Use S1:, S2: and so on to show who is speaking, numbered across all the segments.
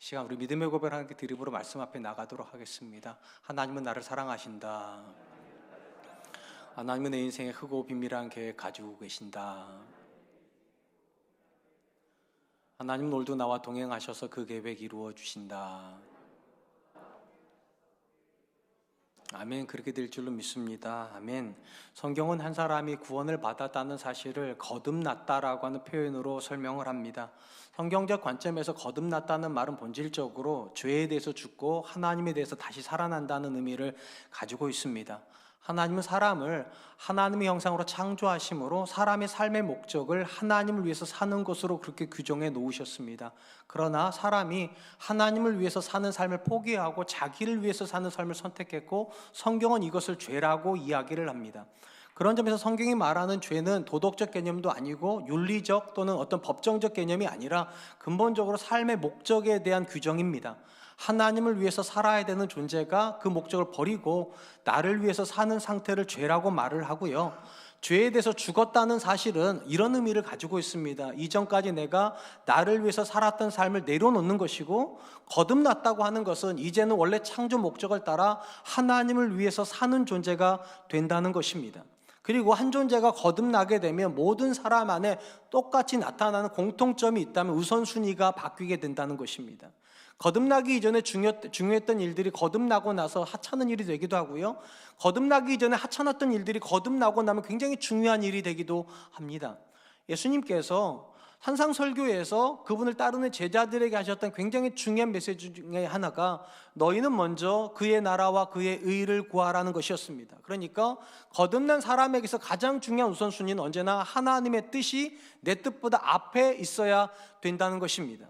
S1: 시간 우리 믿음의 고백을 함께 드림으로 말씀 앞에 나가도록 하겠습니다. 하나님은 나를 사랑하신다. 하나님은 내 인생에 크고 비밀한 계획 가지고 계신다. 하나님은 오늘도 나와 동행하셔서 그 계획 이루어 주신다. 아멘. 그렇게 될 줄로 믿습니다. 아멘. 성경은 한 사람이 구원을 받았다는 사실을 거듭났다라고 하는 표현으로 설명을 합니다. 성경적 관점에서 거듭났다는 말은 본질적으로 죄에 대해서 죽고 하나님에 대해서 다시 살아난다는 의미를 가지고 있습니다. 하나님은 사람을 하나님의 형상으로 창조하심으로 사람의 삶의 목적을 하나님을 위해서 사는 것으로 그렇게 규정해 놓으셨습니다. 그러나 사람이 하나님을 위해서 사는 삶을 포기하고 자기를 위해서 사는 삶을 선택했고, 성경은 이것을 죄라고 이야기를 합니다. 그런 점에서 성경이 말하는 죄는 도덕적 개념도 아니고 윤리적 또는 어떤 법정적 개념이 아니라 근본적으로 삶의 목적에 대한 규정입니다. 하나님을 위해서 살아야 되는 존재가 그 목적을 버리고 나를 위해서 사는 상태를 죄라고 말을 하고요, 죄에 대해서 죽었다는 사실은 이런 의미를 가지고 있습니다. 이전까지 내가 나를 위해서 살았던 삶을 내려놓는 것이고, 거듭났다고 하는 것은 이제는 원래 창조 목적을 따라 하나님을 위해서 사는 존재가 된다는 것입니다. 그리고 한 존재가 거듭나게 되면 모든 사람 안에 똑같이 나타나는 공통점이 있다면 우선순위가 바뀌게 된다는 것입니다. 거듭나기 이전에 중요했던 일들이 거듭나고 나서 하찮은 일이 되기도 하고요, 거듭나기 이전에 하찮았던 일들이 거듭나고 나면 굉장히 중요한 일이 되기도 합니다. 예수님께서 산상설교에서 그분을 따르는 제자들에게 하셨던 굉장히 중요한 메시지 중에 하나가 너희는 먼저 그의 나라와 그의 의를 구하라는 것이었습니다. 그러니까 거듭난 사람에게서 가장 중요한 우선순위는 언제나 하나님의 뜻이 내 뜻보다 앞에 있어야 된다는 것입니다.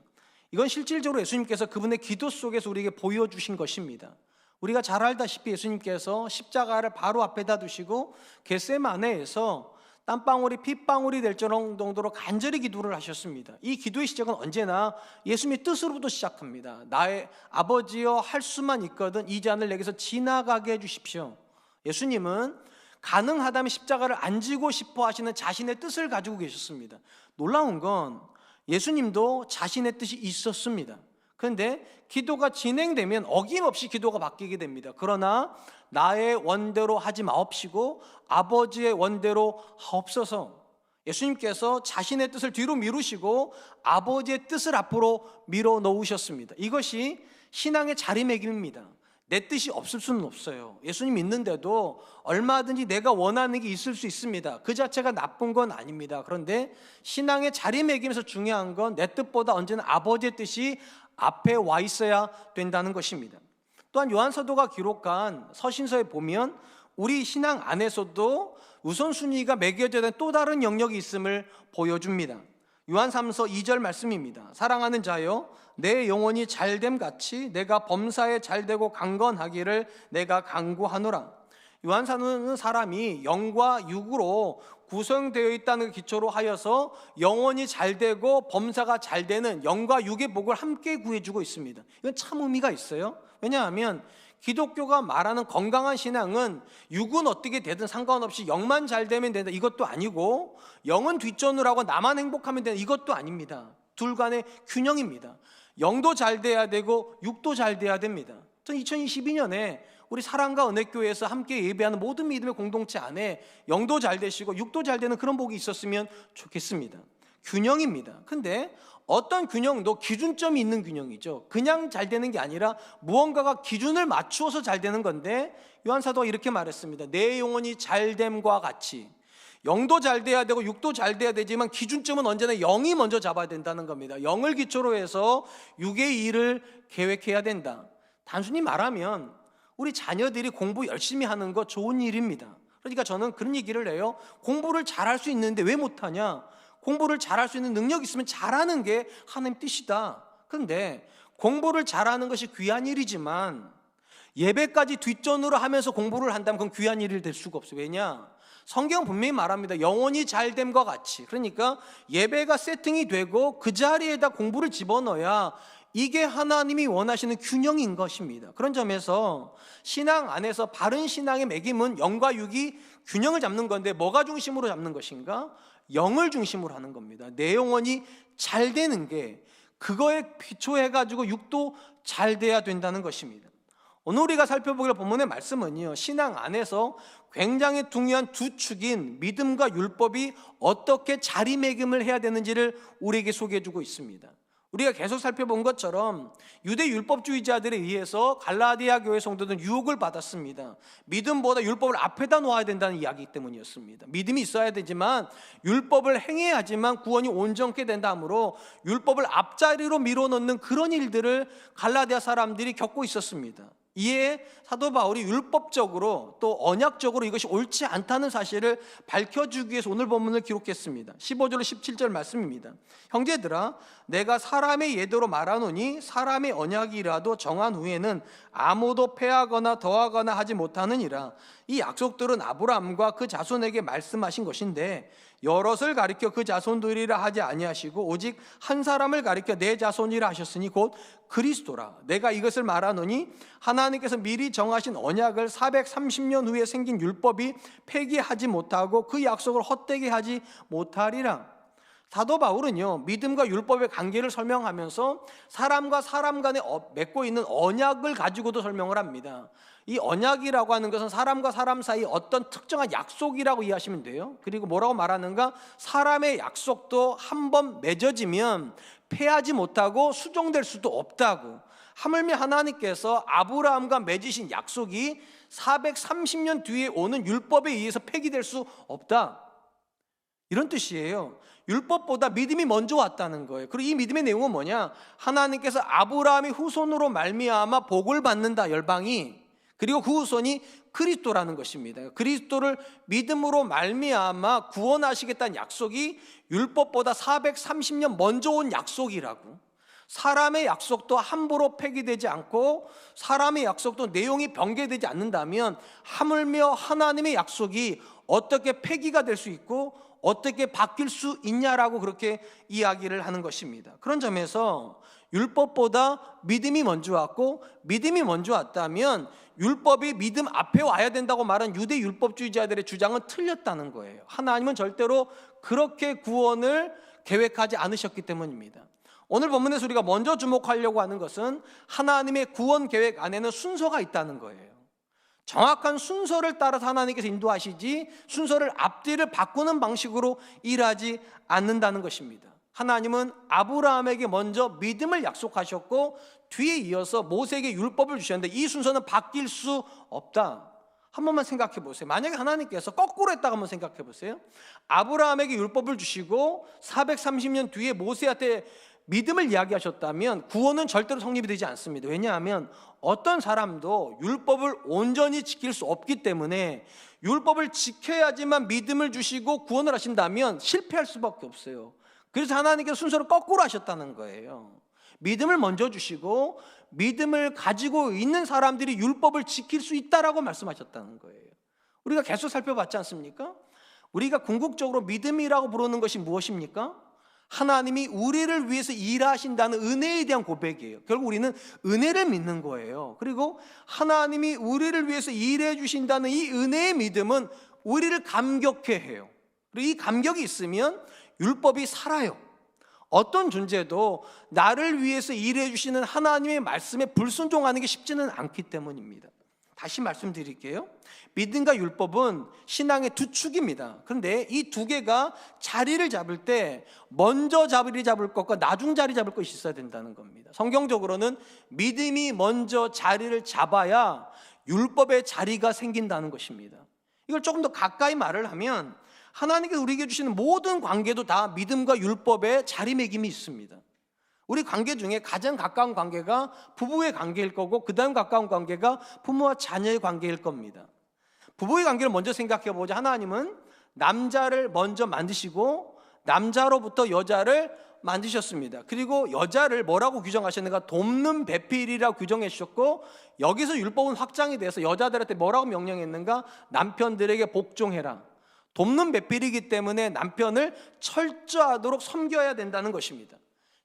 S1: 이건 실질적으로 예수님께서 그분의 기도 속에서 우리에게 보여주신 것입니다. 우리가 잘 알다시피 예수님께서 십자가를 바로 앞에다 두시고 겟세마네에서 땀방울이 핏방울이 될 정도로 간절히 기도를 하셨습니다. 이 기도의 시작은 언제나 예수님의 뜻으로부터 시작합니다. 나의 아버지여, 할 수만 있거든 이 잔을 내게서 지나가게 해주십시오. 예수님은 가능하다면 십자가를 안 지고 싶어 하시는 자신의 뜻을 가지고 계셨습니다. 놀라운 건 예수님도 자신의 뜻이 있었습니다. 그런데 기도가 진행되면 어김없이 기도가 바뀌게 됩니다. 그러나 나의 원대로 하지 마옵시고 아버지의 원대로 하옵소서. 예수님께서 자신의 뜻을 뒤로 미루시고 아버지의 뜻을 앞으로 밀어 놓으셨습니다. 이것이 신앙의 자리매김입니다. 내 뜻이 없을 수는 없어요. 예수님 믿는데도 얼마든지 내가 원하는 게 있을 수 있습니다. 그 자체가 나쁜 건 아닙니다. 그런데 신앙의 자리매김에서 중요한 건 내 뜻보다 언제나 아버지의 뜻이 앞에 와 있어야 된다는 것입니다. 또한 요한사도가 기록한 서신서에 보면 우리 신앙 안에서도 우선순위가 매겨져야 되는 또 다른 영역이 있음을 보여줍니다. 요한 3서 2절 말씀입니다. 사랑하는 자여, 내 영혼이 잘됨 같이 내가 범사에 잘되고 강건하기를 내가 간구하노라. 요한사도는 사람이 영과 육으로 구성되어 있다는 기초로 하여서 영혼이 잘되고 범사가 잘되는 영과 육의 복을 함께 구해주고 있습니다. 이건 참 의미가 있어요. 왜냐하면 기독교가 말하는 건강한 신앙은 육은 어떻게 되든 상관없이 영만 잘 되면 된다, 이것도 아니고 영은 뒷전을 하고 나만 행복하면 된다, 이것도 아닙니다. 둘 간의 균형입니다. 영도 잘 돼야 되고 육도 잘 돼야 됩니다. 전 2022년에 우리 사랑과 은혜교회에서 함께 예배하는 모든 믿음의 공동체 안에 영도 잘 되시고 육도 잘 되는 그런 복이 있었으면 좋겠습니다. 균형입니다. 근데 어떤 균형도 기준점이 있는 균형이죠. 그냥 잘 되는 게 아니라 무언가가 기준을 맞추어서 잘 되는 건데, 요한사도가 이렇게 말했습니다. 내 영혼이 잘됨과 같이 영도 잘 돼야 되고 육도 잘 돼야 되지만 기준점은 언제나 영이 먼저 잡아야 된다는 겁니다. 영을 기초로 해서 육의 일을 계획해야 된다. 단순히 말하면 우리 자녀들이 공부 열심히 하는 거 좋은 일입니다. 그러니까 저는 그런 얘기를 해요. 공부를 잘할 수 있는데 왜 못하냐? 공부를 잘할 수 있는 능력이 있으면 잘하는 게 하나님 뜻이다. 그런데 공부를 잘하는 것이 귀한 일이지만 예배까지 뒷전으로 하면서 공부를 한다면 그건 귀한 일이 될 수가 없어요. 왜냐? 성경은 분명히 말합니다. 영혼이 잘됨과 같이. 그러니까 예배가 세팅이 되고 그 자리에다 공부를 집어넣어야 이게 하나님이 원하시는 균형인 것입니다. 그런 점에서 신앙 안에서 바른 신앙의 매김은 영과 육이 균형을 잡는 건데, 뭐가 중심으로 잡는 것인가? 영을 중심으로 하는 겁니다. 내 영혼이 잘 되는 게 그거에 기초해가지고 육도 잘 돼야 된다는 것입니다. 오늘 우리가 살펴보길 본문의 말씀은요, 신앙 안에서 굉장히 중요한 두 축인 믿음과 율법이 어떻게 자리매김을 해야 되는지를 우리에게 소개해주고 있습니다. 우리가 계속 살펴본 것처럼 유대 율법주의자들에 의해서 갈라디아 교회 성도들은 유혹을 받았습니다. 믿음보다 율법을 앞에다 놓아야 된다는 이야기 때문이었습니다. 믿음이 있어야 되지만 율법을 행해야지만 구원이 온전케 된다므로 율법을 앞자리로 밀어넣는 그런 일들을 갈라디아 사람들이 겪고 있었습니다. 이에 사도 바울이 율법적으로 또 언약적으로 이것이 옳지 않다는 사실을 밝혀주기 위해서 오늘 본문을 기록했습니다. 15절 17절 말씀입니다. 형제들아, 내가 사람의 예대로 말하노니 사람의 언약이라도 정한 후에는 아무도 패하거나 더하거나 하지 못하느니라. 이 약속들은 아브라함과 그 자손에게 말씀하신 것인데 여럿을 가리켜 그 자손들이라 하지 아니하시고 오직 한 사람을 가리켜 내 자손이라 하셨으니 곧 그리스도라. 내가 이것을 말하노니 하나님께서 미리 정하신 언약을 430년 후에 생긴 율법이 폐기하지 못하고 그 약속을 헛되게 하지 못하리라. 사도 바울은요, 믿음과 율법의 관계를 설명하면서 사람과 사람 간에 맺고 있는 언약을 가지고도 설명을 합니다. 이 언약이라고 하는 것은 사람과 사람 사이 어떤 특정한 약속이라고 이해하시면 돼요. 그리고 뭐라고 말하는가? 사람의 약속도 한번 맺어지면 폐하지 못하고 수정될 수도 없다고. 하물며 하나님께서 아브라함과 맺으신 약속이 430년 뒤에 오는 율법에 의해서 폐기될 수 없다, 이런 뜻이에요. 율법보다 믿음이 먼저 왔다는 거예요. 그리고 이 믿음의 내용은 뭐냐? 하나님께서 아브라함의 후손으로 말미암아 복을 받는다, 열방이. 그리고 그 후손이 그리스도라는 것입니다. 그리스도를 믿음으로 말미암아 구원하시겠다는 약속이 율법보다 430년 먼저 온 약속이라고. 사람의 약속도 함부로 폐기되지 않고 사람의 약속도 내용이 변개되지 않는다면 하물며 하나님의 약속이 어떻게 폐기가 될 수 있고 어떻게 바뀔 수 있냐라고 그렇게 이야기를 하는 것입니다. 그런 점에서 율법보다 믿음이 먼저 왔고 믿음이 먼저 왔다면 율법이 믿음 앞에 와야 된다고 말한 유대 율법주의자들의 주장은 틀렸다는 거예요. 하나님은 절대로 그렇게 구원을 계획하지 않으셨기 때문입니다. 오늘 본문에서 우리가 먼저 주목하려고 하는 것은 하나님의 구원 계획 안에는 순서가 있다는 거예요. 정확한 순서를 따라서 하나님께서 인도하시지 순서를 앞뒤를 바꾸는 방식으로 일하지 않는다는 것입니다. 하나님은 아브라함에게 먼저 믿음을 약속하셨고 뒤에 이어서 모세에게 율법을 주셨는데 이 순서는 바뀔 수 없다. 한 번만 생각해 보세요. 만약에 하나님께서 거꾸로 했다고 한번 생각해 보세요. 아브라함에게 율법을 주시고 430년 뒤에 모세한테 믿음을 이야기하셨다면 구원은 절대로 성립이 되지 않습니다. 왜냐하면 어떤 사람도 율법을 온전히 지킬 수 없기 때문에 율법을 지켜야지만 믿음을 주시고 구원을 하신다면 실패할 수밖에 없어요. 그래서 하나님께서 순서를 거꾸로 하셨다는 거예요. 믿음을 먼저 주시고 믿음을 가지고 있는 사람들이 율법을 지킬 수 있다라고 말씀하셨다는 거예요. 우리가 계속 살펴봤지 않습니까? 우리가 궁극적으로 믿음이라고 부르는 것이 무엇입니까? 하나님이 우리를 위해서 일하신다는 은혜에 대한 고백이에요. 결국 우리는 은혜를 믿는 거예요. 그리고 하나님이 우리를 위해서 일해 주신다는 이 은혜의 믿음은 우리를 감격해 해요. 그리고 이 감격이 있으면 율법이 살아요. 어떤 존재도 나를 위해서 일해 주시는 하나님의 말씀에 불순종하는 게 쉽지는 않기 때문입니다. 다시 말씀드릴게요. 믿음과 율법은 신앙의 두 축입니다. 그런데 이 두 개가 자리를 잡을 때 먼저 자리 잡을 것과 나중 자리 잡을 것이 있어야 된다는 겁니다. 성경적으로는 믿음이 먼저 자리를 잡아야 율법의 자리가 생긴다는 것입니다. 이걸 조금 더 가까이 말을 하면 하나님께서 우리에게 주시는 모든 관계도 다 믿음과 율법의 자리매김이 있습니다. 우리 관계 중에 가장 가까운 관계가 부부의 관계일 거고 그 다음 가까운 관계가 부모와 자녀의 관계일 겁니다. 부부의 관계를 먼저 생각해 보자. 하나님은 남자를 먼저 만드시고 남자로부터 여자를 만드셨습니다. 그리고 여자를 뭐라고 규정하셨는가? 돕는 배필이라고 규정해 주셨고 여기서 율법은 확장이 돼서 여자들한테 뭐라고 명령했는가? 남편들에게 복종해라. 돕는 배필이기 때문에 남편을 철저하도록 섬겨야 된다는 것입니다.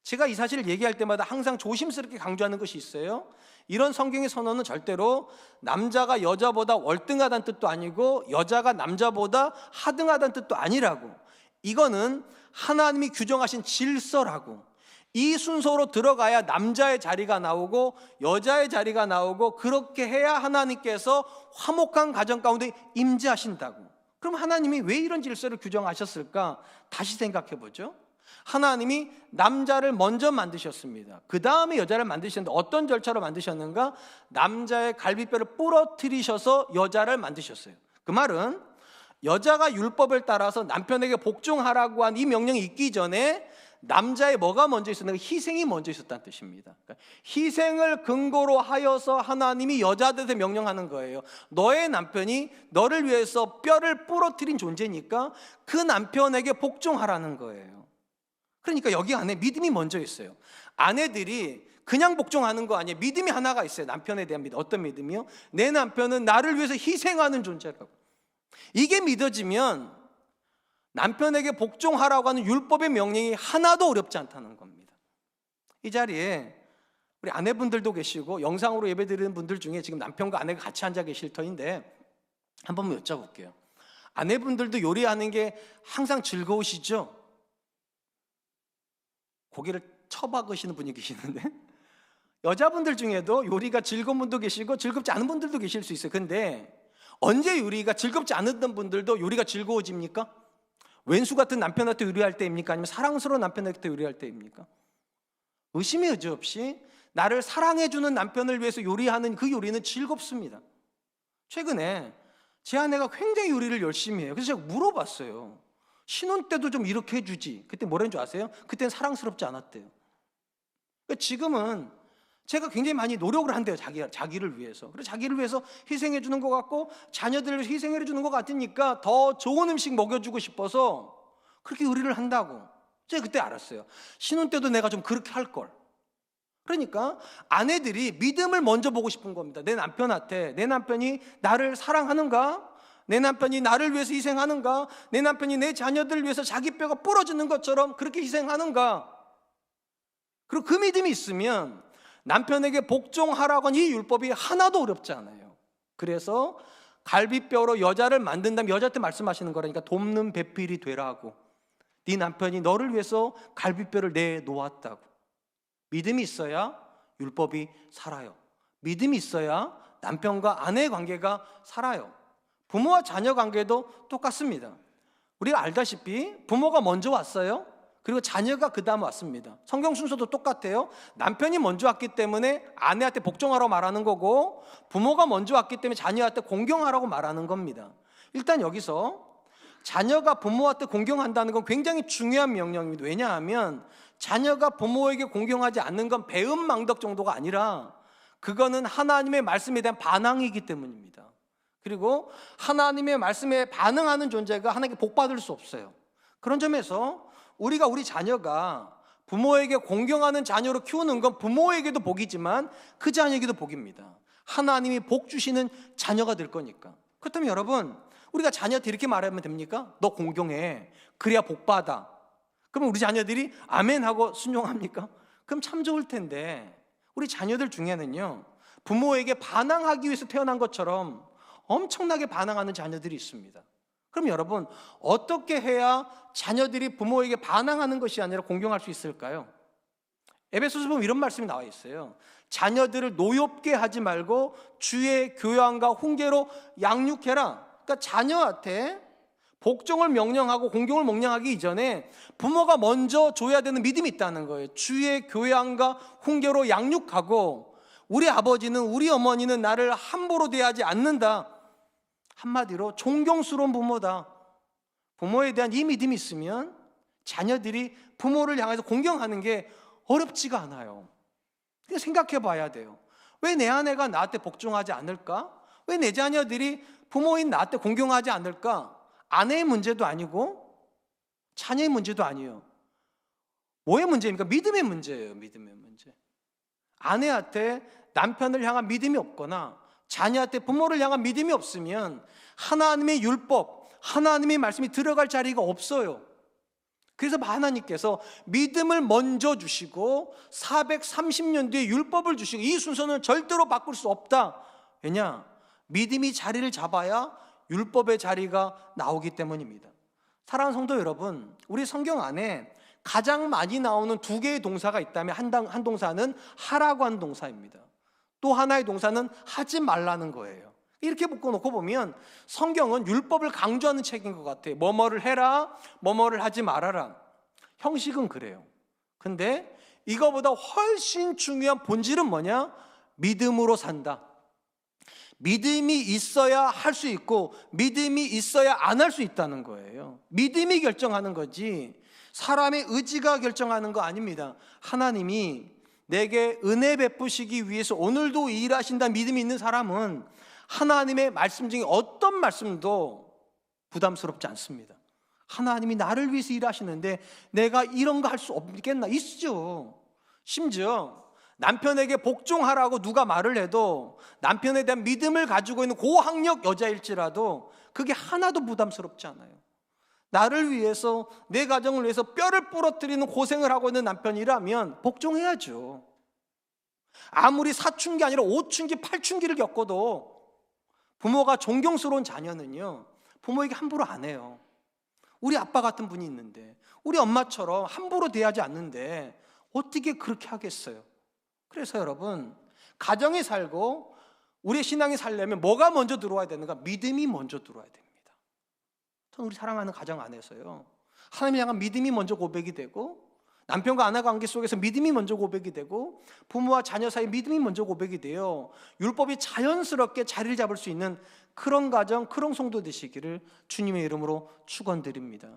S1: 제가 이 사실을 얘기할 때마다 항상 조심스럽게 강조하는 것이 있어요. 이런 성경의 선언은 절대로 남자가 여자보다 월등하다는 뜻도 아니고 여자가 남자보다 하등하다는 뜻도 아니라고. 이거는 하나님이 규정하신 질서라고. 이 순서로 들어가야 남자의 자리가 나오고 여자의 자리가 나오고, 그렇게 해야 하나님께서 화목한 가정 가운데 임재하신다고. 그럼 하나님이 왜 이런 질서를 규정하셨을까? 다시 생각해 보죠. 하나님이 남자를 먼저 만드셨습니다. 그 다음에 여자를 만드셨는데 어떤 절차로 만드셨는가? 남자의 갈비뼈를 부러뜨리셔서 여자를 만드셨어요. 그 말은 여자가 율법을 따라서 남편에게 복종하라고 한 이 명령이 있기 전에 남자의 뭐가 먼저 있었는가? 희생이 먼저 있었다는 뜻입니다. 그러니까 희생을 근거로 하여서 하나님이 여자들한테 명령하는 거예요. 너의 남편이 너를 위해서 뼈를 부러뜨린 존재니까 그 남편에게 복종하라는 거예요. 그러니까 여기 안에 믿음이 먼저 있어요. 아내들이 그냥 복종하는 거 아니에요. 믿음이 하나가 있어요. 남편에 대한 믿음. 어떤 믿음이요? 내 남편은 나를 위해서 희생하는 존재라고. 이게 믿어지면 남편에게 복종하라고 하는 율법의 명령이 하나도 어렵지 않다는 겁니다. 이 자리에 우리 아내분들도 계시고 영상으로 예배드리는 분들 중에 지금 남편과 아내가 같이 앉아 계실 터인데 한번 여쭤볼게요. 아내분들도 요리하는 게 항상 즐거우시죠? 고개를 쳐박으시는 분이 계시는데 여자분들 중에도 요리가 즐거운 분도 계시고 즐겁지 않은 분들도 계실 수 있어요. 근데 언제 요리가 즐겁지 않았던 분들도 요리가 즐거워집니까? 왼수 같은 남편한테 요리할 때입니까? 아니면 사랑스러운 남편한테 요리할 때입니까? 의심의 여지 없이 나를 사랑해주는 남편을 위해서 요리하는 그 요리는 즐겁습니다. 최근에 제 아내가 굉장히 요리를 열심히 해요. 그래서 제가 물어봤어요. 신혼 때도 좀 이렇게 해주지. 그때 뭐라는 줄 아세요? 그때는 사랑스럽지 않았대요. 그러니까 지금은 제가 굉장히 많이 노력을 한대요. 자기를 위해서. 그래서 자기를 위해서 희생해 주는 것 같고 자녀들을 위해서 희생해 주는 것 같으니까 더 좋은 음식 먹여주고 싶어서 그렇게 요리를 한다고. 제가 그때 알았어요. 신혼 때도 내가 좀 그렇게 할 걸. 그러니까 아내들이 믿음을 먼저 보고 싶은 겁니다. 내 남편한테 내 남편이 나를 사랑하는가? 내 남편이 나를 위해서 희생하는가? 내 남편이 내 자녀들을 위해서 자기 뼈가 부러지는 것처럼 그렇게 희생하는가? 그리고 그 믿음이 있으면 남편에게 복종하라고 하는 이 율법이 하나도 어렵지 않아요. 그래서 갈비뼈로 여자를 만든다면 여자한테 말씀하시는 거라니까 돕는 배필이 되라고. 네 남편이 너를 위해서 갈비뼈를 내놓았다고. 믿음이 있어야 율법이 살아요. 믿음이 있어야 남편과 아내의 관계가 살아요. 부모와 자녀 관계도 똑같습니다. 우리가 알다시피 부모가 먼저 왔어요. 그리고 자녀가 그 다음 왔습니다. 성경 순서도 똑같아요. 남편이 먼저 왔기 때문에 아내한테 복종하라고 말하는 거고, 부모가 먼저 왔기 때문에 자녀한테 공경하라고 말하는 겁니다. 일단 여기서 자녀가 부모한테 공경한다는 건 굉장히 중요한 명령입니다. 왜냐하면 자녀가 부모에게 공경하지 않는 건 배은망덕 정도가 아니라 그거는 하나님의 말씀에 대한 반항이기 때문입니다. 그리고 하나님의 말씀에 반응하는 존재가 하나님께 복받을 수 없어요. 그런 점에서 우리가 우리 자녀가 부모에게 공경하는 자녀로 키우는 건 부모에게도 복이지만 그 자녀에게도 복입니다. 하나님이 복 주시는 자녀가 될 거니까. 그렇다면 여러분, 우리가 자녀한테 이렇게 말하면 됩니까? 너 공경해. 그래야 복받아. 그러면 우리 자녀들이 아멘 하고 순종합니까? 그럼 참 좋을 텐데 우리 자녀들 중에는요, 부모에게 반항하기 위해서 태어난 것처럼 엄청나게 반항하는 자녀들이 있습니다. 그럼 여러분, 어떻게 해야 자녀들이 부모에게 반항하는 것이 아니라 공경할 수 있을까요? 에베소서 보면 이런 말씀이 나와 있어요. 자녀들을 노엽게 하지 말고 주의 교양과 훈계로 양육해라. 그러니까 자녀한테 복종을 명령하고 공경을 명령하기 이전에 부모가 먼저 줘야 되는 믿음이 있다는 거예요. 주의 교양과 훈계로 양육하고, 우리 아버지는 우리 어머니는 나를 함부로 대하지 않는다. 한마디로 존경스러운 부모다. 부모에 대한 이 믿음이 있으면 자녀들이 부모를 향해서 공경하는 게 어렵지가 않아요. 생각해 봐야 돼요. 왜 내 아내가 나한테 복종하지 않을까? 왜 내 자녀들이 부모인 나한테 공경하지 않을까? 아내의 문제도 아니고 자녀의 문제도 아니에요. 뭐의 문제입니까? 믿음의 문제예요. 믿음의 문제. 아내한테 남편을 향한 믿음이 없거나 자녀한테 부모를 향한 믿음이 없으면 하나님의 율법, 하나님의 말씀이 들어갈 자리가 없어요. 그래서 하나님께서 믿음을 먼저 주시고 430년 뒤에 율법을 주시고, 이 순서는 절대로 바꿀 수 없다. 왜냐? 믿음이 자리를 잡아야 율법의 자리가 나오기 때문입니다. 사랑하는 성도 여러분, 우리 성경 안에 가장 많이 나오는 두 개의 동사가 있다면 한 동사는 하라고 하는 동사입니다. 또 하나의 동사는 하지 말라는 거예요. 이렇게 묶어놓고 보면 성경은 율법을 강조하는 책인 것 같아요. 뭐뭐를 해라, 뭐뭐를 하지 말아라. 형식은 그래요. 근데 이거보다 훨씬 중요한 본질은 뭐냐? 믿음으로 산다. 믿음이 있어야 할 수 있고 믿음이 있어야 안 할 수 있다는 거예요. 믿음이 결정하는 거지 사람의 의지가 결정하는 거 아닙니다. 하나님이 내게 은혜 베푸시기 위해서 오늘도 일하신다 믿음이 있는 사람은 하나님의 말씀 중에 어떤 말씀도 부담스럽지 않습니다. 하나님이 나를 위해서 일하시는데 내가 이런 거 할 수 없겠나? 있죠. 심지어 남편에게 복종하라고 누가 말을 해도 남편에 대한 믿음을 가지고 있는 고학력 여자일지라도 그게 하나도 부담스럽지 않아요. 나를 위해서, 내 가정을 위해서 뼈를 부러뜨리는 고생을 하고 있는 남편이라면 복종해야죠. 아무리 사춘기 아니라 5춘기, 8춘기를 겪어도 부모가 존경스러운 자녀는요, 부모에게 함부로 안 해요. 우리 아빠 같은 분이 있는데, 우리 엄마처럼 함부로 대하지 않는데 어떻게 그렇게 하겠어요? 그래서 여러분, 가정이 살고 우리의 신앙이 살려면 뭐가 먼저 들어와야 되는가? 믿음이 먼저 들어와야 됩니다. 저는 우리 사랑하는 가정 안에서요, 하나님을 향한 믿음이 먼저 고백이 되고, 남편과 아내 관계 속에서 믿음이 먼저 고백이 되고, 부모와 자녀 사이 믿음이 먼저 고백이 돼요. 율법이 자연스럽게 자리를 잡을 수 있는 그런 가정, 그런 성도 되시기를 주님의 이름으로 축원드립니다.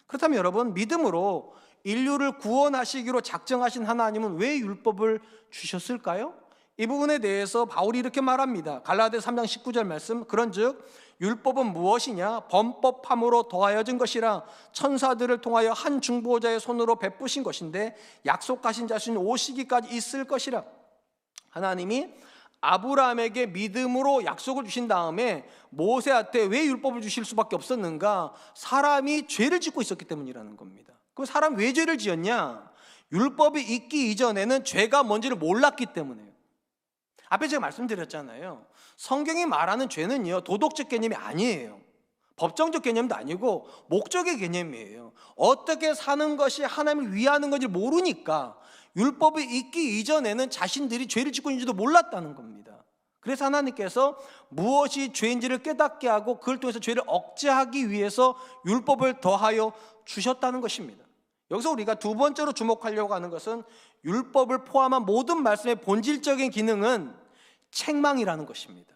S1: 그렇다면 여러분, 믿음으로 인류를 구원하시기로 작정하신 하나님은 왜 율법을 주셨을까요? 이 부분에 대해서 바울이 이렇게 말합니다. 갈라디아서 3장 19절 말씀, 그런즉 율법은 무엇이냐? 범법함으로 더하여진 것이라 천사들을 통하여 한 중보자의 손으로 베푸신 것인데 약속하신 자신 오시기까지 있을 것이라. 하나님이 아브라함에게 믿음으로 약속을 주신 다음에 모세한테 왜 율법을 주실 수밖에 없었는가? 사람이 죄를 짓고 있었기 때문이라는 겁니다. 그 사람 왜 죄를 지었냐? 율법이 있기 이전에는 죄가 뭔지를 몰랐기 때문에요. 앞에 제가 말씀드렸잖아요. 성경이 말하는 죄는요, 도덕적 개념이 아니에요. 법정적 개념도 아니고 목적의 개념이에요. 어떻게 사는 것이 하나님을 위하는 건지 모르니까 율법이 있기 이전에는 자신들이 죄를 짓고 있는지도 몰랐다는 겁니다. 그래서 하나님께서 무엇이 죄인지를 깨닫게 하고 그걸 통해서 죄를 억제하기 위해서 율법을 더하여 주셨다는 것입니다. 여기서 우리가 두 번째로 주목하려고 하는 것은 율법을 포함한 모든 말씀의 본질적인 기능은 책망이라는 것입니다.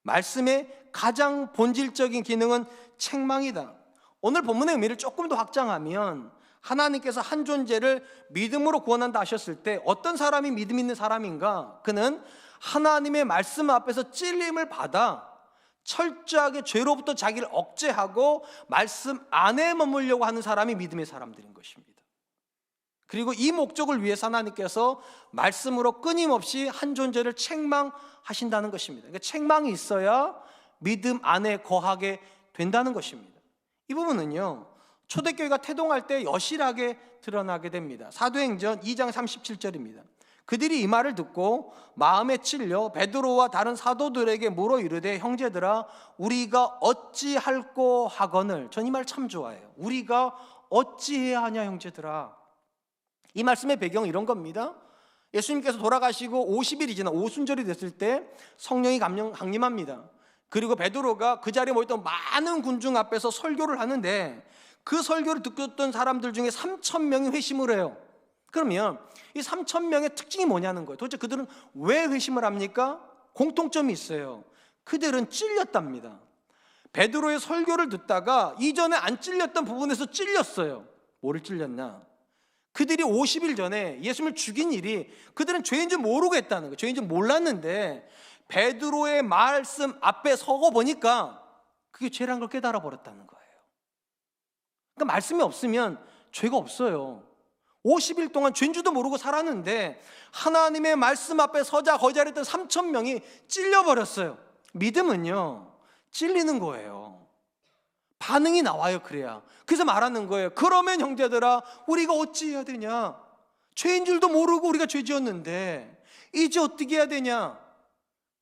S1: 말씀의 가장 본질적인 기능은 책망이다. 오늘 본문의 의미를 조금 더 확장하면 하나님께서 한 존재를 믿음으로 구원한다 하셨을 때 어떤 사람이 믿음 있는 사람인가? 그는 하나님의 말씀 앞에서 찔림을 받아 철저하게 죄로부터 자기를 억제하고 말씀 안에 머물려고 하는 사람이 믿음의 사람들인 것입니다. 그리고 이 목적을 위해서 하나님께서 말씀으로 끊임없이 한 존재를 책망하신다는 것입니다. 그러니까 책망이 있어야 믿음 안에 거하게 된다는 것입니다. 이 부분은요, 초대교회가 태동할 때 여실하게 드러나게 됩니다. 사도행전 2장 37절입니다. 그들이 이 말을 듣고 마음에 찔려 베드로와 다른 사도들에게 물어 이르되 형제들아 우리가 어찌할꼬 하거늘. 전 이 말 참 좋아해요. 우리가 어찌해야 하냐 형제들아. 이 말씀의 배경은 이런 겁니다. 예수님께서 돌아가시고 50일이 지나 오순절이 됐을 때 성령이 강림합니다. 그리고 베드로가 그 자리에 모였던 많은 군중 앞에서 설교를 하는데 그 설교를 듣고 있던 사람들 중에 3,000명이 회심을 해요. 그러면 이 3,000명의 특징이 뭐냐는 거예요. 도대체 그들은 왜 회심을 합니까? 공통점이 있어요. 그들은 찔렸답니다. 베드로의 설교를 듣다가 이전에 안 찔렸던 부분에서 찔렸어요. 뭐를 찔렸나? 그들이 50일 전에 예수님을 죽인 일이 그들은 죄인 줄 모르고 했다는 거예요. 죄인 줄 몰랐는데 베드로의 말씀 앞에 서고 보니까 그게 죄라는 걸 깨달아 버렸다는 거예요. 그러니까 말씀이 없으면 죄가 없어요. 50일 동안 죄인 줄도 모르고 살았는데 하나님의 말씀 앞에 서자 거절했던 3,000명이 찔려버렸어요. 믿음은요, 찔리는 거예요. 반응이 나와요. 그래야. 그래서 말하는 거예요. 그러면 형제들아 우리가 어찌해야 되냐? 죄인 줄도 모르고 우리가 죄 지었는데 이제 어떻게 해야 되냐?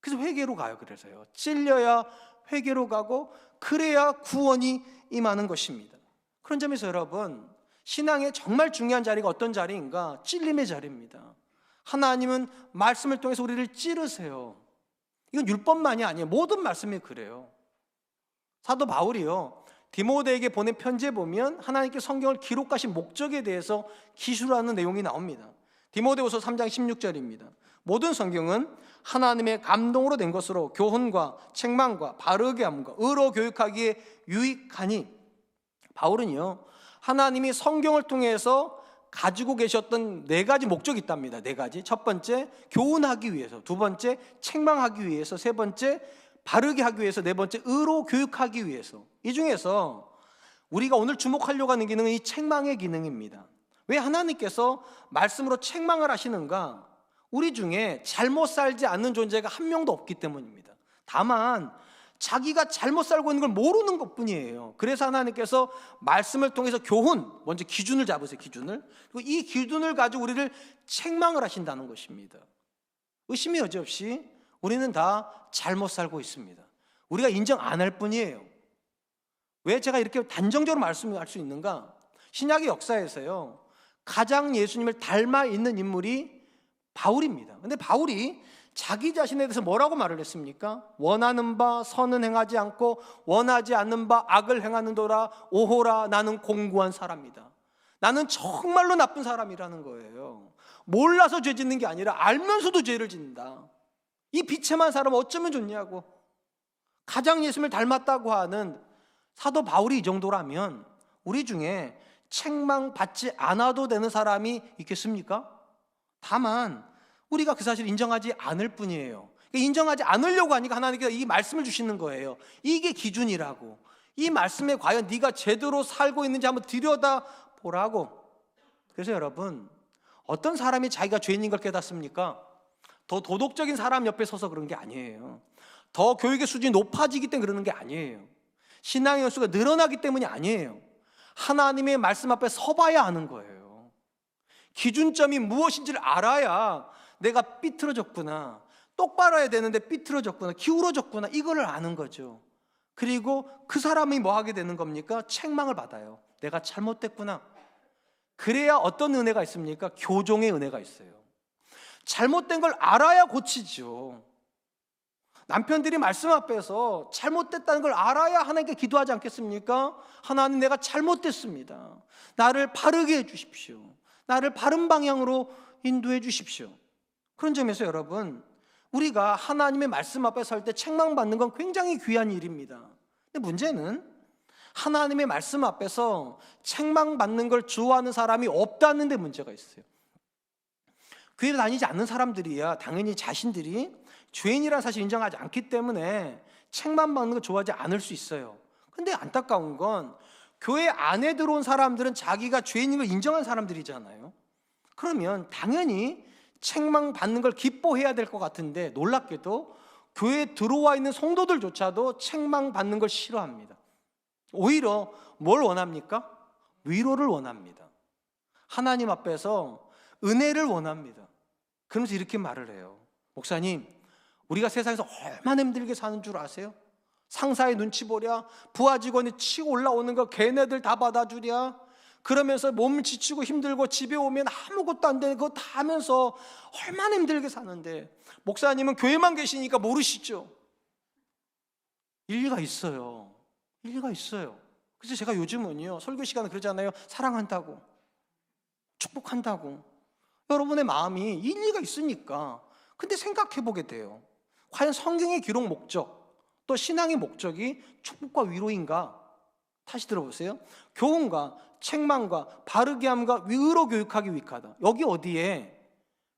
S1: 그래서 회개로 가요. 그래서요, 찔려야 회개로 가고 그래야 구원이 임하는 것입니다. 그런 점에서 여러분, 신앙의 정말 중요한 자리가 어떤 자리인가? 찔림의 자리입니다. 하나님은 말씀을 통해서 우리를 찌르세요. 이건 율법만이 아니에요. 모든 말씀이 그래요. 사도 바울이요, 디모데에게 보낸 편지에 보면 하나님께 성경을 기록하신 목적에 대해서 기술하는 내용이 나옵니다. 디모데후서 3장 16절입니다. 모든 성경은 하나님의 감동으로 된 것으로 교훈과 책망과 바르게 함과 의로 교육하기에 유익하니. 바울은요, 하나님이 성경을 통해서 가지고 계셨던 4가지 목적이 있답니다. 4가지. 첫 번째, 교훈하기 위해서. 두 번째, 책망하기 위해서. 세 번째, 바르게 하기 위해서. 네 번째, 의로 교육하기 위해서. 이 중에서 우리가 오늘 주목하려고 하는 기능은 이 책망의 기능입니다. 왜 하나님께서 말씀으로 책망을 하시는가? 우리 중에 잘못 살지 않는 존재가 한 명도 없기 때문입니다. 다만 자기가 잘못 살고 있는 걸 모르는 것뿐이에요. 그래서 하나님께서 말씀을 통해서 교훈, 먼저 기준을 잡으세요. 기준을. 그리고 이 기준을 가지고 우리를 책망을 하신다는 것입니다. 의심이 여지없이 우리는 다 잘못 살고 있습니다. 우리가 인정 안 할 뿐이에요. 왜 제가 이렇게 단정적으로 말씀할 수 있는가? 신약의 역사에서요, 가장 예수님을 닮아 있는 인물이 바울입니다. 근데 바울이 자기 자신에 대해서 뭐라고 말을 했습니까? 원하는 바 선은 행하지 않고 원하지 않는 바 악을 행하는도라. 오호라, 나는 공고한 사람이다. 나는 정말로 나쁜 사람이라는 거예요. 몰라서 죄 짓는 게 아니라 알면서도 죄를 짓는다. 이 비참한 사람 어쩌면 좋냐고. 가장 예수님을 닮았다고 하는 사도 바울이 이 정도라면 우리 중에 책망받지 않아도 되는 사람이 있겠습니까? 다만 우리가 그 사실을 인정하지 않을 뿐이에요. 인정하지 않으려고 하니까 하나님께서 이 말씀을 주시는 거예요. 이게 기준이라고. 이 말씀에 과연 네가 제대로 살고 있는지 한번 들여다보라고. 그래서 여러분, 어떤 사람이 자기가 죄인인 걸 깨닫습니까? 더 도덕적인 사람 옆에 서서 그런 게 아니에요. 더 교육의 수준이 높아지기 때문에 그러는 게 아니에요. 신앙의 연수가 늘어나기 때문이 아니에요. 하나님의 말씀 앞에 서봐야 하는 거예요. 기준점이 무엇인지를 알아야 내가 삐뚤어졌구나, 똑바로 해야 되는데 삐뚤어졌구나, 기울어졌구나, 이거를 아는 거죠. 그리고 그 사람이 뭐 하게 되는 겁니까? 책망을 받아요. 내가 잘못됐구나. 그래야 어떤 은혜가 있습니까? 교종의 은혜가 있어요. 잘못된 걸 알아야 고치죠. 남편들이 말씀 앞에서 잘못됐다는 걸 알아야 하나님께 기도하지 않겠습니까? 하나님, 내가 잘못됐습니다. 나를 바르게 해주십시오. 나를 바른 방향으로 인도해 주십시오. 그런 점에서 여러분, 우리가 하나님의 말씀 앞에 설 때 책망받는 건 굉장히 귀한 일입니다. 근데 문제는 하나님의 말씀 앞에서 책망받는 걸 좋아하는 사람이 없다는 데 문제가 있어요. 교회를 다니지 않는 사람들이야 당연히 자신들이 죄인이라는 사실을 인정하지 않기 때문에 책망받는 걸 좋아하지 않을 수 있어요. 근데 안타까운 건 교회 안에 들어온 사람들은 자기가 죄인인 걸 인정한 사람들이잖아요. 그러면 당연히 책망받는 걸 기뻐해야 될 것 같은데 놀랍게도 교회에 들어와 있는 성도들조차도 책망받는 걸 싫어합니다. 오히려 뭘 원합니까? 위로를 원합니다. 하나님 앞에서 은혜를 원합니다. 그러면서 이렇게 말을 해요. 목사님, 우리가 세상에서 얼마나 힘들게 사는 줄 아세요? 상사의 눈치 보랴, 부하 직원이 치고 올라오는 거 걔네들 다 받아주랴, 그러면서 몸 지치고 힘들고 집에 오면 아무것도 안 되는 거 다 하면서 얼마나 힘들게 사는데 목사님은 교회만 계시니까 모르시죠? 일리가 있어요. 일리가 있어요. 그래서 제가 요즘은요, 설교 시간에 그러잖아요. 사랑한다고, 축복한다고. 여러분의 마음이 일리가 있으니까. 근데 생각해 보게 돼요. 과연 성경의 기록 목적, 또 신앙의 목적이 축복과 위로인가? 다시 들어보세요. 교훈과 책망과 바르게 함과 의로 교육하기 위하다. 여기 어디에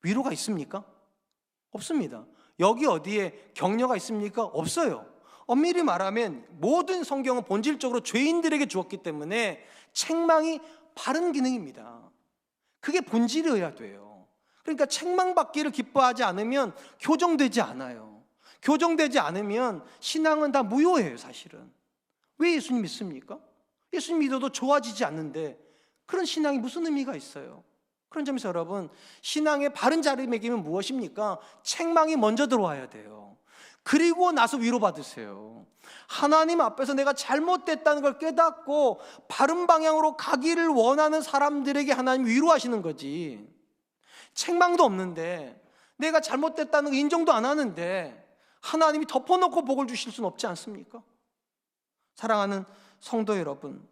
S1: 위로가 있습니까? 없습니다. 여기 어디에 격려가 있습니까? 없어요. 엄밀히 말하면 모든 성경은 본질적으로 죄인들에게 주었기 때문에 책망이 바른 기능입니다. 그게 본질이어야 돼요. 그러니까 책망받기를 기뻐하지 않으면 교정되지 않아요. 교정되지 않으면 신앙은 다 무효예요, 사실은. 왜 예수님 믿습니까? 예수님 믿어도 좋아지지 않는데 그런 신앙이 무슨 의미가 있어요? 그런 점에서 여러분, 신앙의 바른 자리매김은 무엇입니까? 책망이 먼저 들어와야 돼요. 그리고 나서 위로받으세요. 하나님 앞에서 내가 잘못됐다는 걸 깨닫고 바른 방향으로 가기를 원하는 사람들에게 하나님 위로하시는 거지. 책망도 없는데, 내가 잘못됐다는 거 인정도 안 하는데 하나님이 덮어놓고 복을 주실 수는 없지 않습니까? 사랑하는 성도 여러분,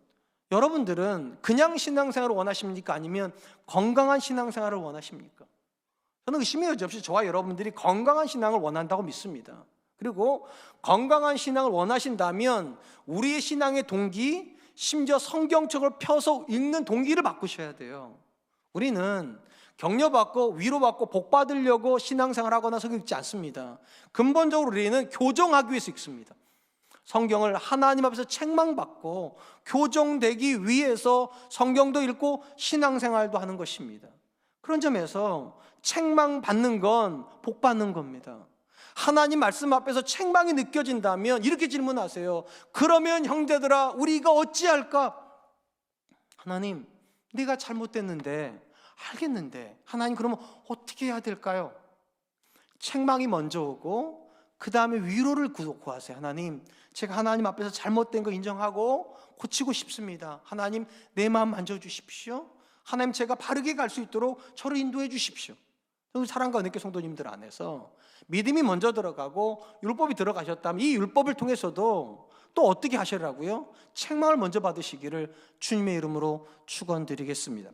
S1: 여러분들은 그냥 신앙생활을 원하십니까? 아니면 건강한 신앙생활을 원하십니까? 저는 의심의 여지 없이 저와 여러분들이 건강한 신앙을 원한다고 믿습니다. 그리고 건강한 신앙을 원하신다면 우리의 신앙의 동기, 심지어 성경책을 펴서 읽는 동기를 바꾸셔야 돼요. 우리는 격려받고 위로받고 복받으려고 신앙생활을 하거나 성경 읽지 않습니다. 근본적으로 우리는 교정하기 위해서 읽습니다. 성경을 하나님 앞에서 책망받고 교정되기 위해서 성경도 읽고 신앙생활도 하는 것입니다. 그런 점에서 책망받는 건 복받는 겁니다. 하나님 말씀 앞에서 책망이 느껴진다면 이렇게 질문하세요. 그러면 형제들아, 우리가 어찌할까? 하나님, 네가 잘못됐는데, 알겠는데 하나님, 그러면 어떻게 해야 될까요? 책망이 먼저 오고 그 다음에 위로를 구하세요. 하나님, 제가 하나님 앞에서 잘못된 거 인정하고 고치고 싶습니다. 하나님, 내 마음 만져주십시오. 하나님, 제가 바르게 갈 수 있도록 저를 인도해 주십시오. 사랑과 은혜교 성도님들 안에서 믿음이 먼저 들어가고 율법이 들어가셨다면 이 율법을 통해서도 또 어떻게 하시라고요? 책망을 먼저 받으시기를 주님의 이름으로 축원드리겠습니다.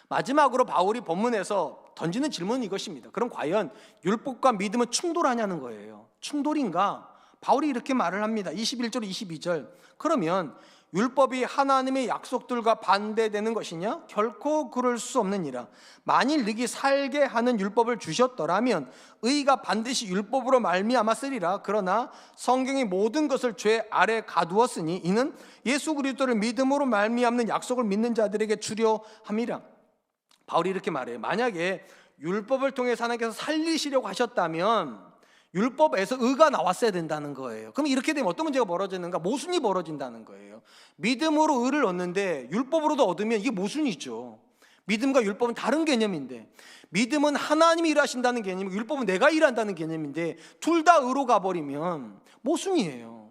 S1: 마지막으로 바울이 본문에서 던지는 질문은 이것입니다. 그럼 과연 율법과 믿음은 충돌하냐는 거예요. 충돌인가? 바울이 이렇게 말을 합니다. 21절 22절. 그러면 율법이 하나님의 약속들과 반대되는 것이냐? 결코 그럴 수 없느니라. 만일 너희 살게 하는 율법을 주셨더라면 의가 반드시 율법으로 말미암았으리라. 그러나 성경이 모든 것을 죄 아래 가두었으니 이는 예수 그리스도를 믿음으로 말미암는 약속을 믿는 자들에게 주려 함이라. 바울이 이렇게 말해요. 만약에 율법을 통해서 하나님께서 살리시려고 하셨다면 율법에서 의가 나왔어야 된다는 거예요. 그럼 이렇게 되면 어떤 문제가 벌어지는가? 모순이 벌어진다는 거예요. 믿음으로 의를 얻는데 율법으로도 얻으면 이게 모순이죠. 믿음과 율법은 다른 개념인데, 믿음은 하나님이 일하신다는 개념이고 율법은 내가 일한다는 개념인데 둘 다 의로 가버리면 모순이에요.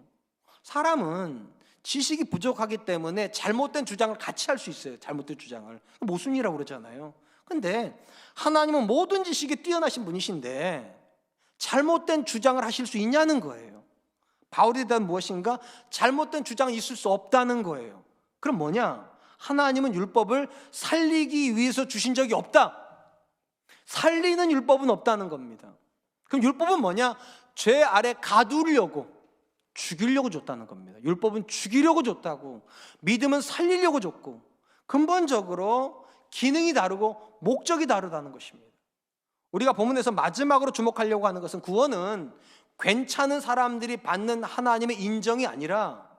S1: 사람은 지식이 부족하기 때문에 잘못된 주장을 같이 할 수 있어요. 잘못된 주장을 모순이라고 그러잖아요. 근데 하나님은 모든 지식에 뛰어나신 분이신데 잘못된 주장을 하실 수 있냐는 거예요. 바울에 대한 무엇인가? 잘못된 주장이 있을 수 없다는 거예요. 그럼 뭐냐? 하나님은 율법을 살리기 위해서 주신 적이 없다. 살리는 율법은 없다는 겁니다. 그럼 율법은 뭐냐? 죄 아래 가두려고, 죽이려고 줬다는 겁니다. 율법은 죽이려고 줬다고, 믿음은 살리려고 줬고, 근본적으로 기능이 다르고 목적이 다르다는 것입니다. 우리가 본문에서 마지막으로 주목하려고 하는 것은 구원은 괜찮은 사람들이 받는 하나님의 인정이 아니라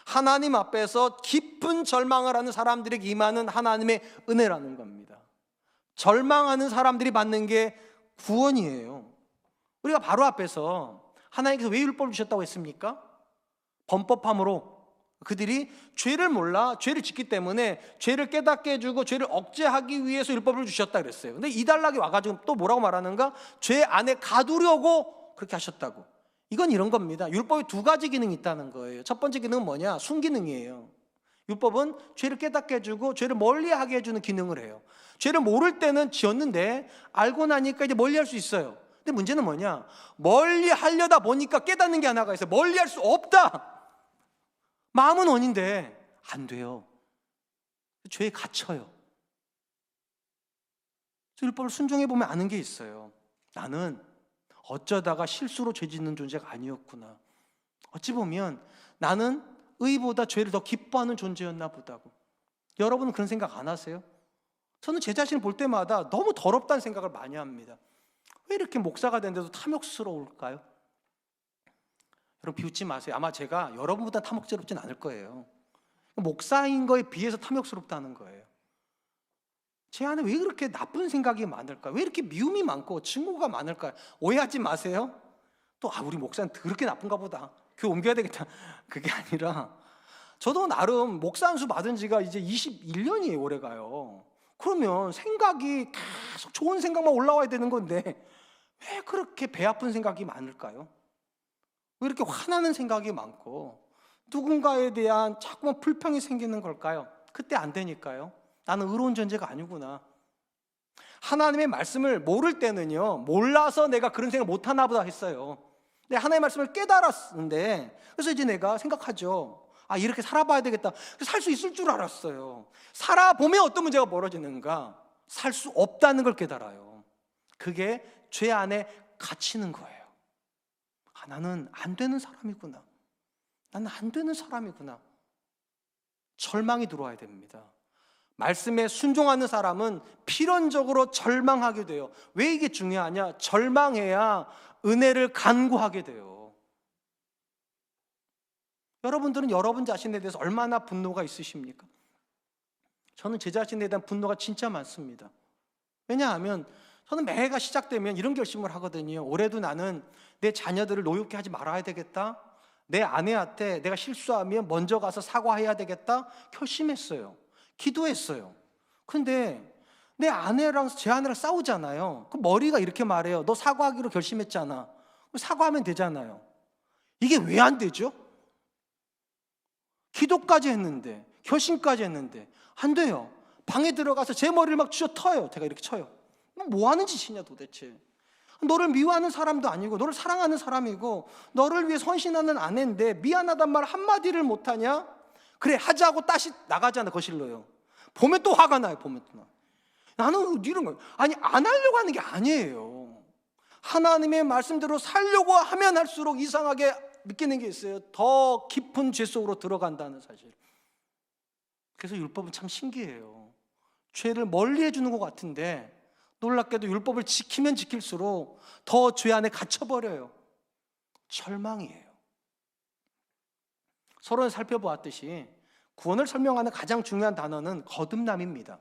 S1: 하나님 앞에서 깊은 절망을 하는 사람들에게 임하는 하나님의 은혜라는 겁니다. 절망하는 사람들이 받는 게 구원이에요. 우리가 바로 앞에서 하나님께서 왜 율법을 주셨다고 했습니까? 범법함으로 그들이 죄를 몰라 죄를 짓기 때문에 죄를 깨닫게 해주고 죄를 억제하기 위해서 율법을 주셨다 그랬어요. 근데 이달락이 와가지고 또 뭐라고 말하는가? 죄 안에 가두려고 그렇게 하셨다고. 이건 이런 겁니다. 율법에 두 가지 기능이 있다는 거예요. 첫 번째 기능은 뭐냐? 순기능이에요. 율법은 죄를 깨닫게 해주고 죄를 멀리하게 해주는 기능을 해요. 죄를 모를 때는 지었는데 알고 나니까 이제 멀리할 수 있어요. 근데 문제는 뭐냐? 멀리하려다 보니까 깨닫는 게 하나가 있어요. 멀리할 수 없다. 마음은 원인데 안 돼요. 죄에 갇혀요. 율법을 순종해 보면 아는 게 있어요. 나는 어쩌다가 실수로 죄 짓는 존재가 아니었구나. 어찌 보면 나는 의보다 죄를 더 기뻐하는 존재였나 보다고. 여러분은 그런 생각 안 하세요? 저는 제 자신을 볼 때마다 너무 더럽다는 생각을 많이 합니다. 왜 이렇게 목사가 됐는데도 탐욕스러울까요? 여러분 비웃지 마세요. 아마 제가 여러분보다 탐욕스럽진 않을 거예요. 목사인 거에 비해서 탐욕스럽다는 거예요. 제 안에 왜 그렇게 나쁜 생각이 많을까요? 왜 이렇게 미움이 많고 증오가 많을까요? 오해하지 마세요. 또 우리 목사는 그렇게 나쁜가 보다, 교회 옮겨야 되겠다, 그게 아니라 저도 나름 목사 안수 받은 지가 이제 21년이 오래가요. 그러면 생각이 계속 좋은 생각만 올라와야 되는 건데 왜 그렇게 배 아픈 생각이 많을까요? 왜 이렇게 화나는 생각이 많고 누군가에 대한 자꾸만 불평이 생기는 걸까요? 그때 안 되니까요. 나는 의로운 존재가 아니구나. 하나님의 말씀을 모를 때는요, 몰라서 내가 그런 생각 못하나 보다 했어요. 근데 하나님의 말씀을 깨달았는데, 그래서 이제 내가 생각하죠. 아, 이렇게 살아봐야 되겠다. 살 수 있을 줄 알았어요. 살아보면 어떤 문제가 벌어지는가? 살 수 없다는 걸 깨달아요. 그게 죄 안에 갇히는 거예요. 아, 나는 안 되는 사람이구나. 나는 안 되는 사람이구나. 절망이 들어와야 됩니다. 말씀에 순종하는 사람은 필연적으로 절망하게 돼요. 왜 이게 중요하냐? 절망해야 은혜를 간구하게 돼요. 여러분들은 여러분 자신에 대해서 얼마나 분노가 있으십니까? 저는 제 자신에 대한 분노가 진짜 많습니다. 왜냐하면 저는 매해가 시작되면 이런 결심을 하거든요. 올해도 나는 내 자녀들을 노엽게 하지 말아야 되겠다. 내 아내한테 내가 실수하면 먼저 가서 사과해야 되겠다. 결심했어요. 기도했어요. 근데 내 아내랑 제 아내랑 싸우잖아요. 그 머리가 이렇게 말해요. 너 사과하기로 결심했잖아. 사과하면 되잖아요. 이게 왜 안 되죠? 기도까지 했는데, 결심까지 했는데 안 돼요. 방에 들어가서 제 머리를 막 쥐어 터요. 제가 이렇게 쳐요. 뭐 하는 짓이냐 도대체. 너를 미워하는 사람도 아니고 너를 사랑하는 사람이고 너를 위해 헌신하는 아내인데 미안하단 말 한마디를 못하냐? 그래 하자고 다시 나가잖아. 거실로요. 보면 또 화가 나요. 보면 또 나. 나는 이런 거 아니 안 하려고 하는 게 아니에요. 하나님의 말씀대로 살려고 하면 할수록 이상하게 느끼는 게 있어요. 더 깊은 죄 속으로 들어간다는 사실. 그래서 율법은 참 신기해요. 죄를 멀리 해주는 것 같은데 놀랍게도 율법을 지키면 지킬수록 더 죄 안에 갇혀버려요. 절망이에요. 서론을 살펴보았듯이 구원을 설명하는 가장 중요한 단어는 거듭남입니다.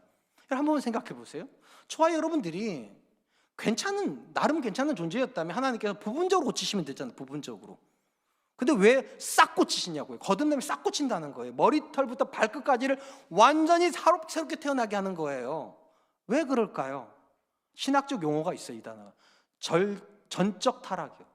S1: 한번 생각해 보세요. 저와 여러분들이 나름 괜찮은 존재였다면 하나님께서 부분적으로 고치시면 되잖아요. 부분적으로. 근데 왜 싹 고치시냐고요. 거듭남이 싹 고친다는 거예요. 머리털부터 발끝까지를 완전히 새롭게 태어나게 하는 거예요. 왜 그럴까요? 신학적 용어가 있어요. 이 단어가 전적 타락이요.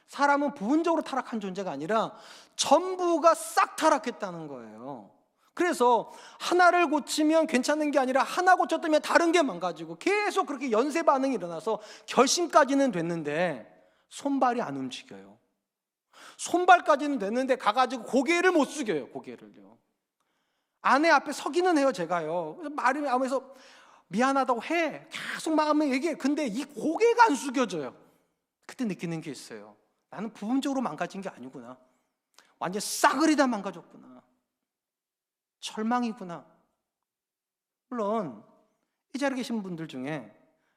S1: 사람은 부분적으로 타락한 존재가 아니라 전부가 싹 타락했다는 거예요. 그래서 하나를 고치면 괜찮은 게 아니라 하나 고쳤다면 다른 게 망가지고 계속 그렇게 연쇄 반응이 일어나서 결심까지는 됐는데 손발이 안 움직여요. 손발까지는 됐는데 가가지고 고개를 못 숙여요. 고개를요. 아내 앞에 서기는 해요. 제가요. 그래서 말을 하면서 미안하다고 해. 계속 마음에 얘기해. 근데 이 고개가 안 숙여져요. 그때 느끼는 게 있어요. 나는 부분적으로 망가진 게 아니구나. 완전 싸그리 다 망가졌구나. 절망이구나. 물론 이 자리에 계신 분들 중에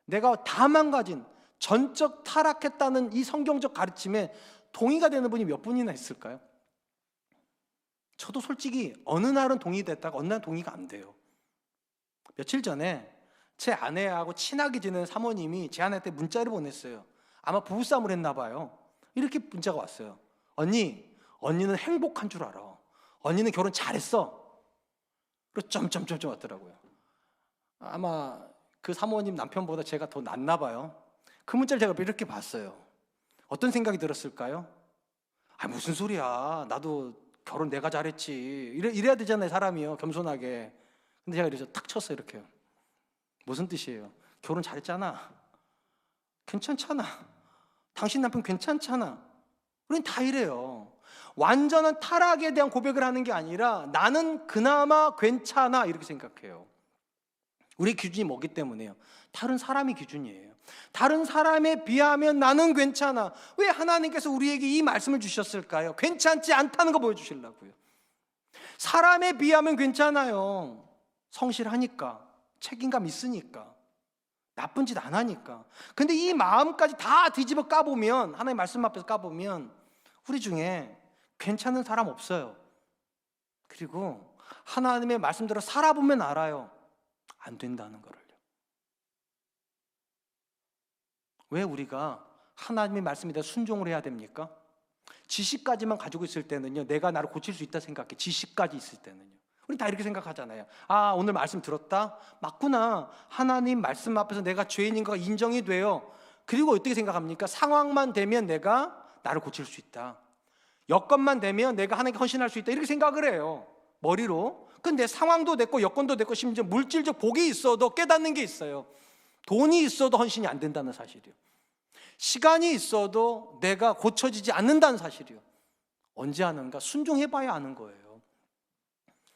S1: 내가 다 망가진 전적 타락했다는 이 성경적 가르침에 동의가 되는 분이 몇 분이나 있을까요? 저도 솔직히 어느 날은 동의됐다가 어느 날은 동의가 안 돼요. 며칠 전에 제 아내하고 친하게 지내는 사모님이 제 아내한테 문자를 보냈어요. 아마 부부싸움을 했나 봐요. 이렇게 문자가 왔어요. 언니는 행복한 줄 알아. 언니는 결혼 잘했어. 그리고 점점점점 왔더라고요. 아마 그 사모님 남편보다 제가 더 낫나 봐요. 그 문자를 제가 이렇게 봤어요. 어떤 생각이 들었을까요? 아, 무슨 소리야. 나도 결혼 내가 잘했지. 이래야 되잖아요, 사람이요. 겸손하게. 근데 제가 이래서 탁 쳤어요, 이렇게요. 무슨 뜻이에요? 결혼 잘했잖아. 괜찮잖아. 당신 남편 괜찮잖아. 우린 다 이래요. 완전한 타락에 대한 고백을 하는 게 아니라 나는 그나마 괜찮아 이렇게 생각해요. 우리 기준이 뭐기 때문에요? 다른 사람이 기준이에요. 다른 사람에 비하면 나는 괜찮아. 왜 하나님께서 우리에게 이 말씀을 주셨을까요? 괜찮지 않다는 거 보여주시려고요. 사람에 비하면 괜찮아요. 성실하니까, 책임감 있으니까, 나쁜 짓 안 하니까. 근데 이 마음까지 다 뒤집어 까보면, 하나님의 말씀 앞에서 까보면 우리 중에 괜찮은 사람 없어요. 그리고 하나님의 말씀대로 살아보면 알아요. 안 된다는 거를요. 왜 우리가 하나님의 말씀에 대해 순종을 해야 됩니까? 지식까지만 가지고 있을 때는요, 내가 나를 고칠 수 있다 생각해. 지식까지 있을 때는요. 우리 다 이렇게 생각하잖아요. 아, 오늘 말씀 들었다? 맞구나. 하나님 말씀 앞에서 내가 죄인인 거가 인정이 돼요. 그리고 어떻게 생각합니까? 상황만 되면 내가 나를 고칠 수 있다. 여건만 되면 내가 하나님께 헌신할 수 있다. 이렇게 생각을 해요, 머리로. 근데 상황도 됐고 여건도 됐고 심지어 물질적 복이 있어도 깨닫는 게 있어요. 돈이 있어도 헌신이 안 된다는 사실이요. 시간이 있어도 내가 고쳐지지 않는다는 사실이요. 언제 아는가? 순종해봐야 아는 거예요.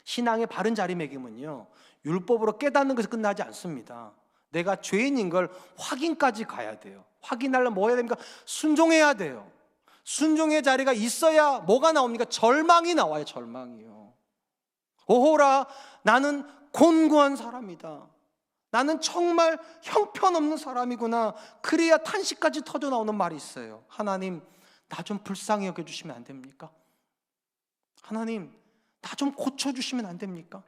S1: 신앙의 바른 자리매김은요, 율법으로 깨닫는 것에서 끝나지 않습니다. 내가 죄인인 걸 확인까지 가야 돼요. 확인하려면 뭐 해야 됩니까? 순종해야 돼요. 순종의 자리가 있어야 뭐가 나옵니까? 절망이 나와요. 절망이요. 오호라, 나는 곤고한 사람이다. 나는 정말 형편없는 사람이구나. 그래야 탄식까지 터져 나오는 말이 있어요. 하나님, 나 좀 불쌍히 여겨주시면 안 됩니까? 하나님, 나 좀 고쳐주시면 안 됩니까?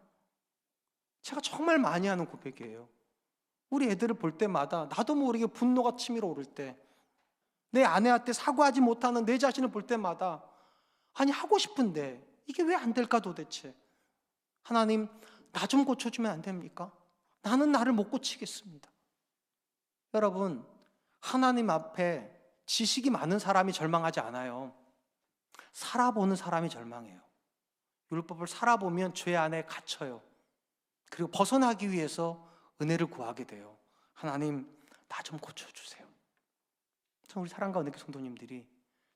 S1: 제가 정말 많이 하는 고백이에요. 우리 애들을 볼 때마다 나도 모르게 분노가 치밀어 오를 때, 내 아내한테 사과하지 못하는 내 자신을 볼 때마다, 아니 하고 싶은데 이게 왜 안 될까 도대체? 하나님, 나 좀 고쳐주면 안 됩니까? 나는 나를 못 고치겠습니다. 여러분, 하나님 앞에 지식이 많은 사람이 절망하지 않아요. 살아보는 사람이 절망해요. 율법을 살아보면 죄 안에 갇혀요. 그리고 벗어나기 위해서 은혜를 구하게 돼요. 하나님, 나 좀 고쳐주세요. 우리 사랑과 은혜교 성도님들이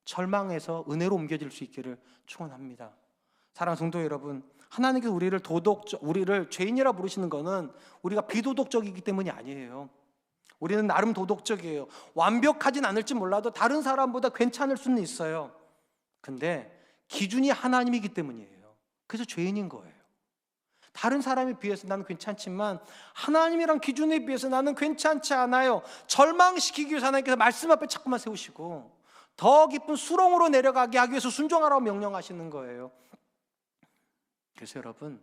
S1: 절망에서 은혜로 옮겨질 수 있기를 축원합니다. 사랑하는 성도 여러분, 하나님께서 우리를 죄인이라 부르시는 것은 우리가 비도덕적이기 때문이 아니에요. 우리는 나름 도덕적이에요. 완벽하진 않을지 몰라도 다른 사람보다 괜찮을 수는 있어요. 근데 기준이 하나님이기 때문이에요. 그래서 죄인인 거예요. 다른 사람에 비해서 나는 괜찮지만 하나님이란 기준에 비해서 나는 괜찮지 않아요. 절망시키기 위해서 하나님께서 말씀 앞에 자꾸만 세우시고 더 깊은 수렁으로 내려가게 하기 위해서 순종하라고 명령하시는 거예요. 그래서 여러분,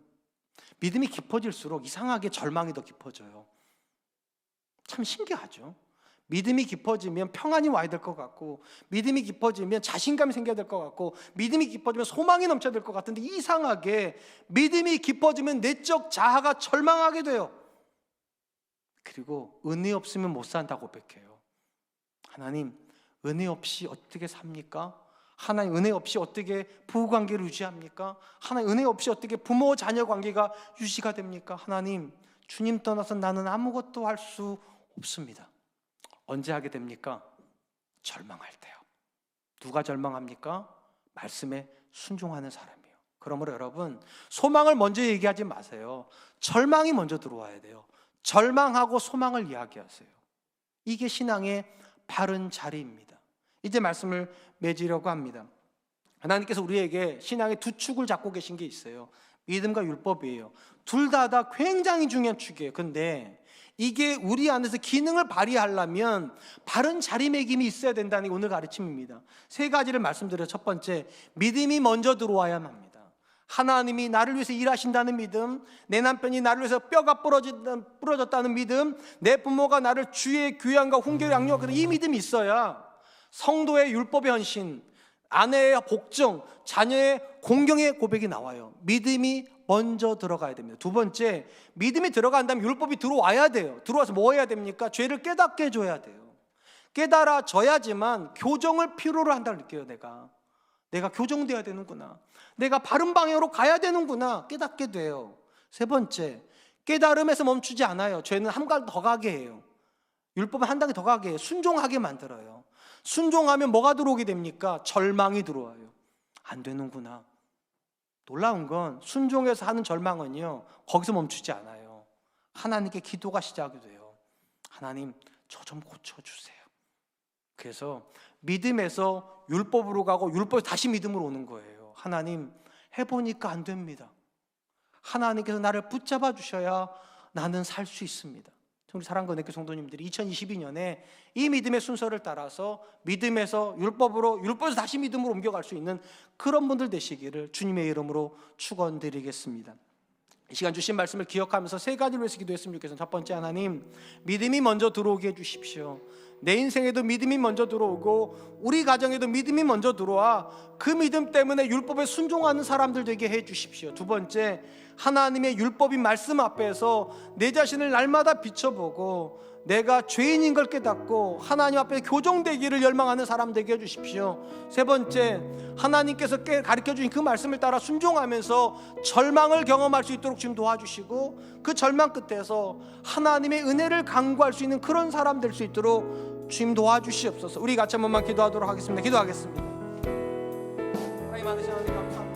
S1: 믿음이 깊어질수록 이상하게 절망이 더 깊어져요. 참 신기하죠. 믿음이 깊어지면 평안이 와야 될 것 같고, 믿음이 깊어지면 자신감이 생겨야 될 것 같고, 믿음이 깊어지면 소망이 넘쳐야 될 것 같은데, 이상하게 믿음이 깊어지면 내적 자아가 절망하게 돼요. 그리고 은혜 없으면 못 산다고 고백해요. 하나님, 은혜 없이 어떻게 삽니까? 하나님, 은혜 없이 어떻게 부부관계를 유지합니까? 하나님, 은혜 없이 어떻게 부모 자녀 관계가 유지가 됩니까? 하나님, 주님 떠나서 나는 아무것도 할 수 없습니다. 언제 하게 됩니까? 절망할 때요. 누가 절망합니까? 말씀에 순종하는 사람이요. 그러므로 여러분, 소망을 먼저 얘기하지 마세요. 절망이 먼저 들어와야 돼요. 절망하고 소망을 이야기하세요. 이게 신앙의 바른 자리입니다. 이제 말씀을 맺으려고 합니다. 하나님께서 우리에게 신앙의 두 축을 잡고 계신 게 있어요. 믿음과 율법이에요. 둘 다 굉장히 중요한 축이에요. 근데 이게 우리 안에서 기능을 발휘하려면 바른 자리매김이 있어야 된다는 게 오늘 가르침입니다. 세 가지를 말씀드려요. 첫 번째, 믿음이 먼저 들어와야만 합니다. 하나님이 나를 위해서 일하신다는 믿음, 내 남편이 나를 위해서 뼈가 부러졌다는 믿음, 내 부모가 나를 주의 귀환과 훈계로 양육하는 이 믿음이 있어야 성도의 율법의 헌신, 아내의 복종, 자녀의 공경의 고백이 나와요. 믿음이 먼저 들어가야 됩니다. 두 번째, 믿음이 들어간다면 율법이 들어와야 돼요. 들어와서 뭐 해야 됩니까? 죄를 깨닫게 해줘야 돼요. 깨달아져야지만 교정을 필요로 한다고 느껴요. 내가 교정돼야 되는구나, 내가 바른 방향으로 가야 되는구나 깨닫게 돼요. 세 번째, 깨달음에서 멈추지 않아요. 죄는 한 발 더 가게 해요. 율법은 한 단계 더 가게 해요. 순종하게 만들어요. 순종하면 뭐가 들어오게 됩니까? 절망이 들어와요. 안 되는구나. 놀라운 건 순종해서 하는 절망은요, 거기서 멈추지 않아요. 하나님께 기도가 시작이 돼요. 하나님, 저 좀 고쳐주세요. 그래서 믿음에서 율법으로 가고 율법에서 다시 믿음으로 오는 거예요. 하나님, 해보니까 안 됩니다. 하나님께서 나를 붙잡아 주셔야 나는 살 수 있습니다. 우리 사랑과 은혜교 성도님들이 2022년에 이 믿음의 순서를 따라서 믿음에서 율법에서 다시 믿음으로 옮겨갈 수 있는 그런 분들 되시기를 주님의 이름으로 축원드리겠습니다. 이 시간 주신 말씀을 기억하면서 세 가지를 위해서 기도했으면 좋겠습니다. 첫 번째, 하나님, 믿음이 먼저 들어오게 해주십시오. 내 인생에도 믿음이 먼저 들어오고 우리 가정에도 믿음이 먼저 들어와 그 믿음 때문에 율법에 순종하는 사람들 되게 해주십시오. 두 번째, 하나님의 율법인 말씀 앞에서 내 자신을 날마다 비춰보고 내가 죄인인 걸 깨닫고 하나님 앞에 교정되기를 열망하는 사람 되게 해주십시오. 세 번째, 하나님께서 가르쳐주신 그 말씀을 따라 순종하면서 절망을 경험할 수 있도록 주님 도와주시고, 그 절망 끝에서 하나님의 은혜를 간구할 수 있는 그런 사람 될 수 있도록 주님 도와주시옵소서. 우리 같이 한 번만 기도하도록 하겠습니다. 기도하겠습니다. 하나님 아버지, 감사합니다.